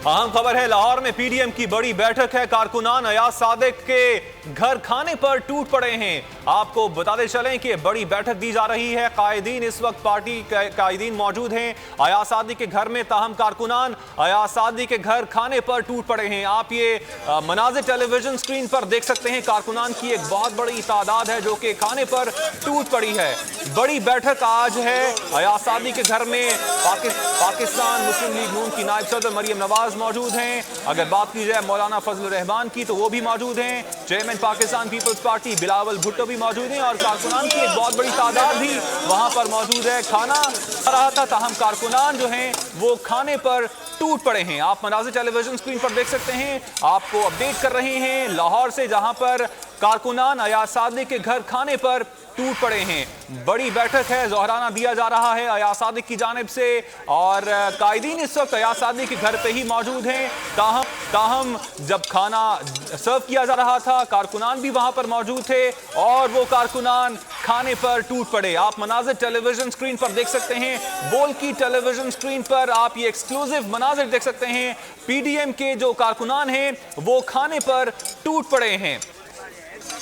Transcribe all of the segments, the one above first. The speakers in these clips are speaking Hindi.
अहम खबर है, लाहौर में पीडीएम की बड़ी बैठक है। कारकुनान अयाज सादिक के घर खाने पर टूट पड़े हैं। आपको बताते चलें कि बड़ी बैठक दी जा रही है। कायदीन इस वक्त पार्टी कायदीन मौजूद हैं अयाज सादिक के घर में, ताहम कारकुनान अयाज सादिक के घर खाने पर टूट पड़े हैं। आप ये मनाजिर टेलीविजन स्क्रीन पर देख सकते हैं। कारकुनान की एक बहुत बड़ी तादाद है जो कि खाने पर टूट पड़ी है। बड़ी बैठक आज है अयाज सादिक के घर में। पाकिस्तान मुस्लिम लीग नून की नायब सदर मरियम नवाज मौजूद हैं। अगर बात की जाए मौलाना फजल रहमान की तो वो भी मौजूद हैं। Chairman Pakistan Peoples Party Bilawal Bhutto भी मौजूद हैं और कारकुनान की एक बहुत बड़ी तादाद भी वहां पर मौजूद है। खाना खा रहा था, ताहम कारकुनान जो हैं वो खाने पर टूट पड़े हैं। आप मनाज़िर टेलीविजन स्क्रीन पर देख सकते हैं। आपको अपडेट कर रहे हैं लाहौर से, जहां पर कारकुनान अयाज सादिक के घर खाने पर टूट पड़े हैं। बड़ी बैठक है, ज़ोहराना दिया जा रहा है अयाज सादिक की जानिब से और कायदीन इस वक्त अयाज सादिक के घर पे ही मौजूद हैं। ताहम जब खाना सर्व किया जा रहा था कारकुनान भी वहां पर मौजूद थे और वो कारकुनान खाने पर टूट पड़े। आप मनाजिर टेलीविजन स्क्रीन पर देख सकते हैं। बोल की टेलीविजन स्क्रीन पर आप ये एक्सक्लूसिव मनाजिर देख सकते हैं। पीडीएम के जो कारकुनान हैं वो खाने पर टूट पड़े हैं।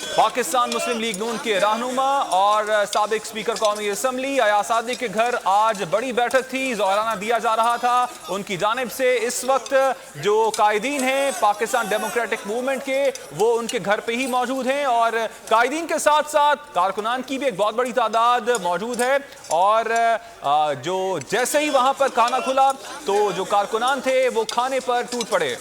पाकिस्तान मुस्लिम लीग नून के रहनुमा और साबिक स्पीकर कौमी असम्बली अयाज सादिक के घर आज बड़ी बैठक थी, ज़ोहराना दिया जा रहा था उनकी जानिब से। इस वक्त जो कायदीन हैं पाकिस्तान डेमोक्रेटिक मूवमेंट के वो उनके घर पे ही मौजूद हैं और कायदीन के साथ साथ कारकुनान की भी एक बहुत बड़ी तादाद मौजूद है। और जो जैसे ही वहाँ पर खाना खुला तो जो कारकुनान थे वो खाने पर टूट पड़े।